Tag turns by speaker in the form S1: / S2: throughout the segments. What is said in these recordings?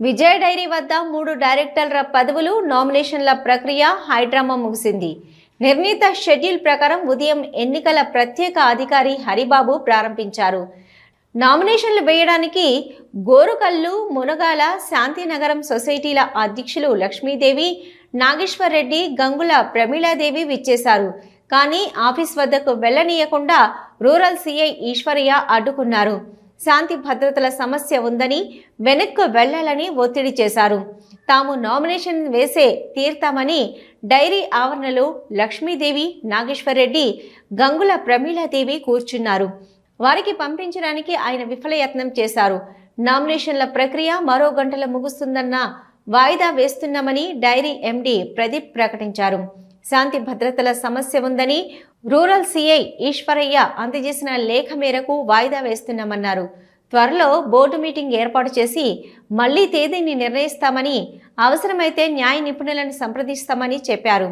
S1: విజయ dairy వద్ద 3 డైరెక్టర్ల పదవులు నామినేషన్ల ప్రక్రియ హైడ్రామా ముగిసింది. నిర్ణీత షెడ్యూల్ ప్రకారం ఉదయం ఎన్నికల ప్రత్యేక అధికారి హరిబాబు ప్రారంభించారు. నామినేషన్లు వేయడానికి గోరుకల్లు, మునగాల, శాంతినగరం సొసైటీల అధ్యక్షులు లక్ష్మీదేవి, నాగేశ్వర్ రెడ్డి, గంగుల ప్రమీలాదేవి విచ్చేశారు. కానీ ఆఫీస్ వద్దకు వెళ్లనీయకుండా రూరల్ సీఐ ఈశ్వరయ్య అడ్డుకున్నారు. శాంతి భద్రతల సమస్య ఉందని, వెనక్కు వెళ్లాలని ఒత్తిడి చేశారు. తాము నామినేషన్ వేసే తీర్తామని డైరీ ఆవరణలో లక్ష్మీదేవి, నాగేశ్వర్ రెడ్డి, గంగుల ప్రమీలాదేవి కూర్చున్నారు. వారికి పంపించడానికి ఆయన విఫలయత్నం చేశారు. నామినేషన్ల ప్రక్రియ మరో గంటలో ముగుస్తుందన్న వాయిదా వేస్తున్నామని డైరీ ఎండీ ప్రదీప్ ప్రకటించారు. శాంతి భద్రతల సమస్య ఉందని రూరల్ సీఐ ఈశ్వరయ్య అందజేసిన లేఖ మేరకు వాయిదా వేస్తున్నామన్నారు. త్వరలో బోర్డు మీటింగ్ ఏర్పాటు చేసి మళ్లీ తేదీని నిర్ణయిస్తామని, అవసరమైతే న్యాయ నిపుణులను సంప్రదిస్తామని చెప్పారు.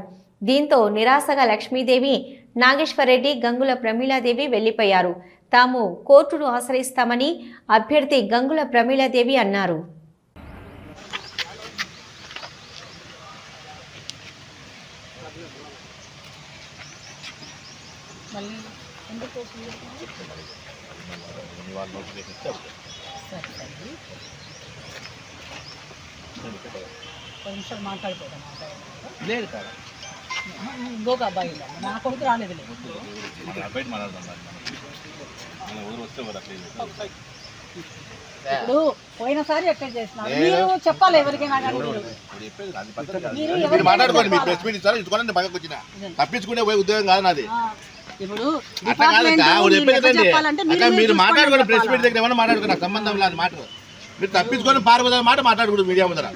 S1: దీంతో నిరాశగా లక్ష్మీదేవి, నాగేశ్వర్ రెడ్డి, గంగుల ప్రమీలాదేవి వెళ్లిపోయారు. తాము కోర్టును ఆశ్రయిస్తామని అభ్యర్థి గంగుల ప్రమీలాదేవి అన్నారు.
S2: లేదు కదా,
S3: ఇంకొక అబ్బాయి నా కొడుకు రాలేదు. ఇప్పుడు పోయినసారి ఎక్కడ చేసినారు మీరు చెప్పాలి ఎవరికైనా.
S2: మీరు మాట్లాడుకోండి, మీరు ప్రెస్ మీట్ ఇస్తారు, ఇచ్చుకోవాలని బాగా వచ్చిన తప్పించుకునే పోయే ఉద్యోగం కాదు నాది.
S3: ఇప్పుడు
S2: మీరు మాట్లాడుకోండి, ప్రెస్ మీట్ దగ్గర ఏమన్నా మాట్లాడుకోండి, నాకు సంబంధం లేదు మాట. మీరు తప్పించుకొని పారిపోదా మాట మాట్లాడుకోండి మీడియా ముందర,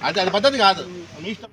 S2: అది పద్ధతి కాదు. మీ ఇష్టం.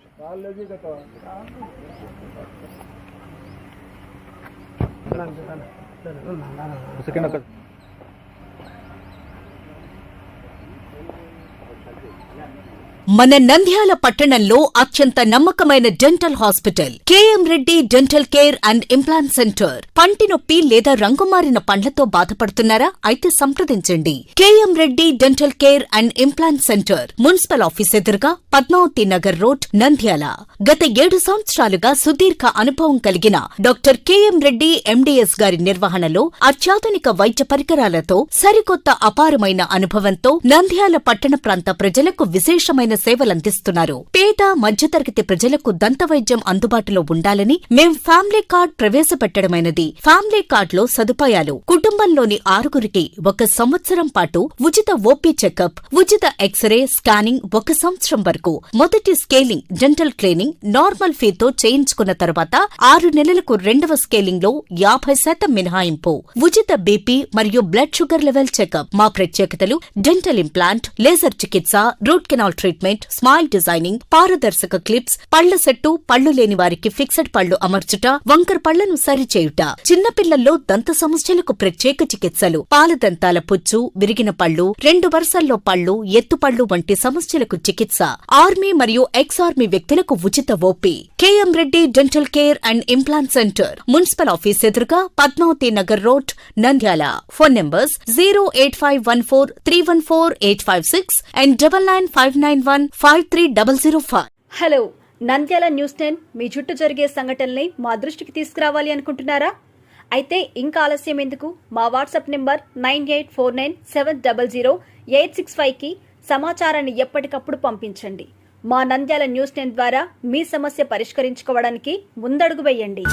S4: మన నంద్యాల పట్టణంలో అత్యంత నమ్మకమైన dental hospital KM Reddy dental care and implant centre. పంటి నొప్పి లేదా రంగుమారిన పండ్లతో బాధపడుతున్నారా? అయితే సంప్రదించండి. KM Reddy dental care and implant centre, municipal office ఎదురుగా, పద్మావతి నగర్ రోడ్, నంద్యాల. గత 7 సంవత్సరాలుగా సుదీర్ఘ అనుభవం కలిగిన డాక్టర్ కేఎం రెడ్డి ఎండీఎస్ గారి నిర్వహణలో అత్యాధునిక వైద్య పరికరాలతో, సరికొత్త అపారమైన అనుభవంతో నంద్యాల పట్టణ ప్రాంత ప్రజలకు విశేషమైన సేవలందిస్తున్నారు. పేద మధ్యతరగతి ప్రజలకు దంతవైద్యం అందుబాటులో ఉండాలని మేం ఫ్యామిలీ కార్డ్ ప్రవేశపెట్టడమైనది. ఫ్యామిలీ కార్డ్ లో సదుపాయాలు: కుటుంబంలోని 6గురికి 1 సంవత్సరం పాటు ఉచిత ఓపీ చెకప్, ఉచిత ఎక్స్రే స్కానింగ్ 1 సంవత్సరం వరకు, మొదటి స్కేలింగ్ డెంటల్ క్లీనింగ్ నార్మల్ ఫీతో చేయించుకున్న తర్వాత 6 నెలలకు 2వ స్కేలింగ్ లో 50% మినహాయింపు, ఉచిత బీపీ మరియు బ్లడ్ షుగర్ లెవెల్ చెకప్. మా ప్రత్యేకతలు: డెంటల్ ఇంప్లాంట్, లేజర్ చికిత్స, root canal treatment, smile designing, పారదర్శక క్లిప్స్, పళ్ల సెట్టు, పళ్లు లేని వారికి ఫిక్స్డ్ పళ్లు అమర్చుట, వంకర పళ్లను సరిచేయుట, చిన్నపిల్లల్లో దంత సమస్యలకు ప్రత్యేక చికిత్సలు, పాలదంతాల పుచ్చు, విరిగిన పళ్లు, 2 వరుసల్లో పళ్లు, ఎత్తుపళ్లు వంటి సమస్యలకు చికిత్స, ఆర్మీ మరియు ఎక్స్ ఆర్మీ వ్యక్తులకు ఉచిత OP. KM Reddy dental care and implant centre, municipal office ఎదురుగా, Padmavathi Nagar road, Nandyal. Phone numbers 08514314856 and 9959153005.
S5: Hello, Nandyal news 10 మీ చుట్టూ జరిగే సంఘటనల్ని మా దృష్టికి తీసుకురావాలి అనుకుంటున్నారా? అయితే ఇంకా ఆలస్యం ఎందుకు? మా వాట్సాప్ నెంబర్ 9849700865కి సమాచారాన్ని ఎప్పటికప్పుడు పంపించండి. మా నంద్యాల న్యూస్ 10 ద్వారా మీ సమస్య పరిష్కరించుకోవడానికి ముందడుగు వేయండి.